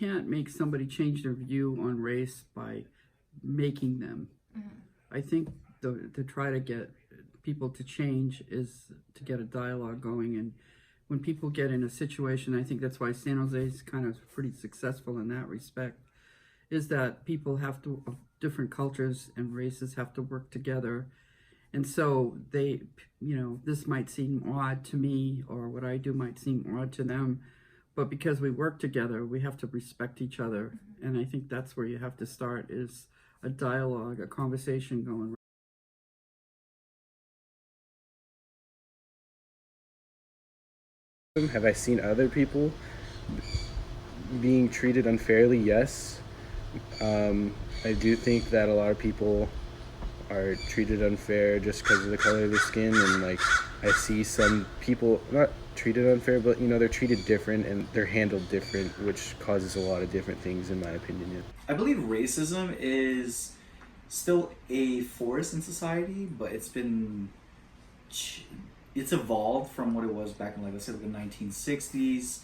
can't make somebody change their view on race by making them. I think to try to get people to change is to get a dialogue going. And when people get in a situation, I think that's why San Jose is kind of pretty successful in that respect, is that people have to, of different cultures and races have to work together. And so they, this might seem odd to me, or what I do might seem odd to them, but because we work together, we have to respect each other. And I think that's where you have to start, is a dialogue, a conversation going. Have I seen other people being treated unfairly? Yes. I do think that a lot of people are treated unfair just because of the color of their skin, and like I see some people not treated unfair, but they're treated different and they're handled different, which causes a lot of different things in my opinion. Yeah. I believe racism is still a force in society, but it's evolved from what it was back in, like, let's say, like the 1960s,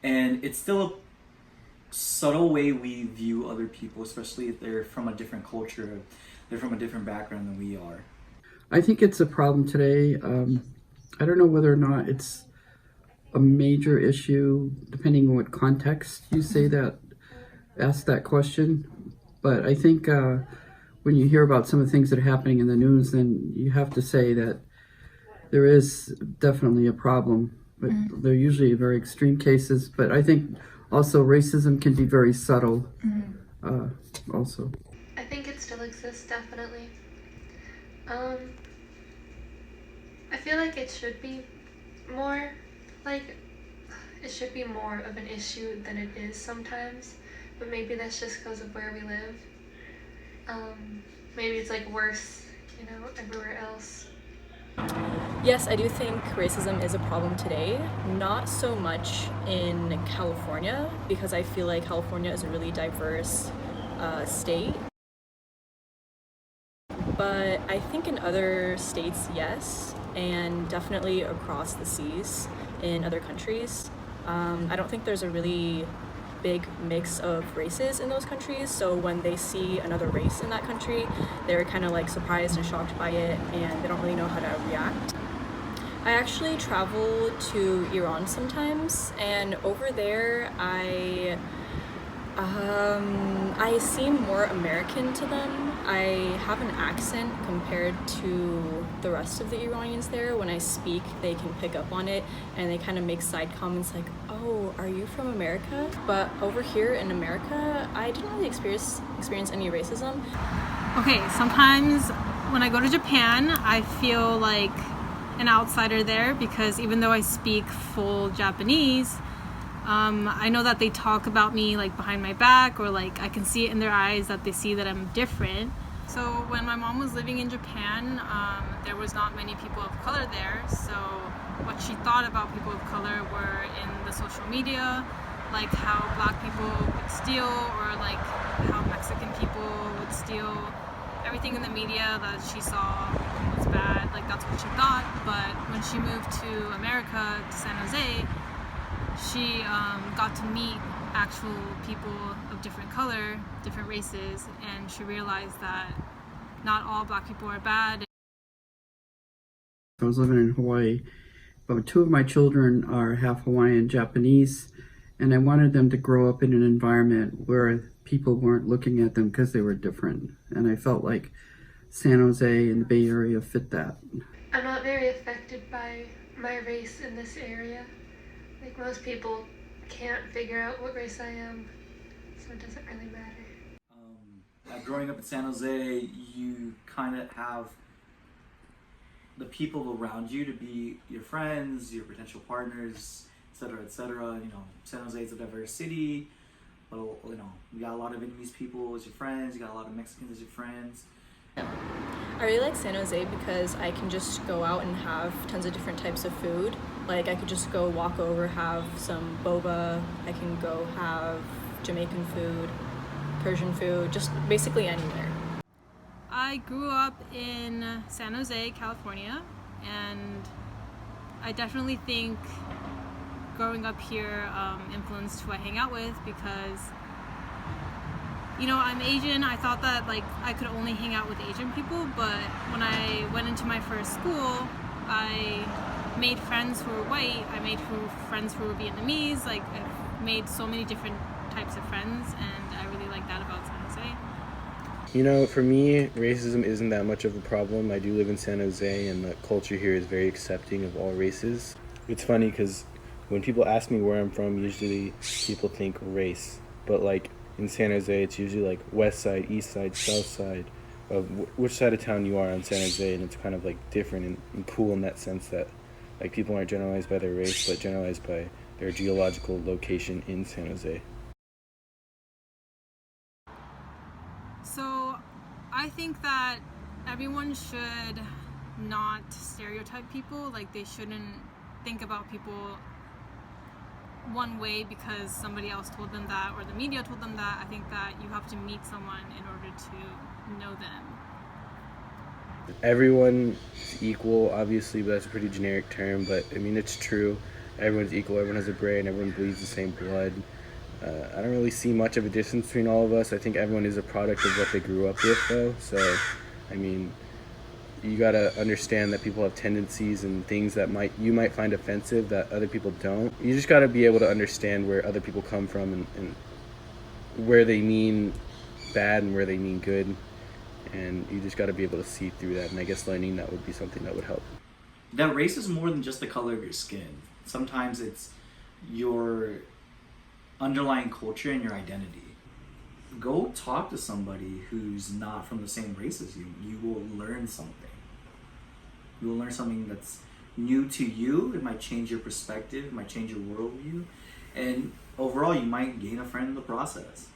and it's still a subtle way we view other people, especially if they're from a different culture, they're from a different background than we are. I think it's a problem today. I don't know whether or not it's a major issue, depending on what context you say that, ask that question. But I think when you hear about some of the things that are happening in the news, then you have to say that there is definitely a problem. But they're usually very extreme cases. But I think also racism can be very subtle also. I think it still exists, definitely. I feel like it should be more, it should be more of an issue than it is sometimes, but maybe that's just because of where we live. Maybe it's worse, everywhere else. Yes, I do think racism is a problem today. Not so much in California, because I feel like California is a really diverse state. But I think in other states, yes, and definitely across the seas in other countries. I don't think there's a really big mix of races in those countries, so when they see another race in that country, they're kind of surprised and shocked by it, and they don't really know how to react. I actually travel to Iran sometimes, and over there I seem more American to them. I have an accent compared to the rest of the Iranians there. When I speak, they can pick up on it, and they kind of make side comments like, "Oh, are you from America?" But over here in America, I didn't really experience any racism. Okay, sometimes when I go to Japan, I feel like an outsider there, because even though I speak full Japanese, I know that they talk about me behind my back, or I can see it in their eyes that they see that I'm different. So when my mom was living in Japan, there was not many people of color there, so what she thought about people of color were in the social media, like how black people would steal, or how Mexican people would steal. Everything in the media that she saw was bad, that's what she thought. But when she moved to America, to San Jose, she got to meet actual people of different color, different races, and she realized that not all black people are bad. I was living in Hawaii, but two of my children are half Hawaiian Japanese, and I wanted them to grow up in an environment where people weren't looking at them because they were different, and I felt like San Jose and the Bay Area fit that. I'm not very affected by my race in this area. Most people can't figure out what race I am, so it doesn't really matter. Growing up in San Jose, you kind of have the people around you to be your friends, your potential partners, etc., etc. San Jose is a diverse city, but you got a lot of Vietnamese people as your friends, you got a lot of Mexicans as your friends. I really like San Jose because I can just go out and have tons of different types of food. I could just go walk over, have some boba, I can go have Jamaican food, Persian food, just basically anywhere. I grew up in San Jose, California, and I definitely think growing up here influenced who I hang out with because, you know, I'm Asian. I thought that like I could only hang out with Asian people, but when I went into my first school, I made friends who were white. I made friends who were Vietnamese. Like I've made so many different types of friends, and I really like that about San Jose. You know, for me, racism isn't that much of a problem. I do live in San Jose, and the culture here is very accepting of all races. It's funny because when people ask me where I'm from, usually people think race. But like in San Jose, it's usually like west side, east side, south side of which side of town you are on San Jose. And it's kind of like different and cool in that sense that like people aren't generalized by their race, but generalized by their geological location in San Jose. So I think that everyone should not stereotype people. Like they shouldn't think about people one way because somebody else told them that or the media told them that. I think that you have to meet someone in order to know them. Everyone is equal, obviously, but that's a pretty generic term. But I mean, it's true. Everyone's equal. Everyone has a brain. Everyone bleeds the same blood. I don't really see much of a distance between all of us. I think everyone is a product of what they grew up with, though. So, I mean, you gotta understand that people have tendencies and things that you might find offensive that other people don't. You just gotta be able to understand where other people come from and where they mean bad and where they mean good. And you just gotta be able to see through that. And I guess learning that would be something that would help. That race is more than just the color of your skin. Sometimes it's your underlying culture and your identity. Go talk to somebody who's not from the same race as you. You will learn something. You will learn something that's new to you. It might change your perspective. It might change your worldview. And overall, you might gain a friend in the process.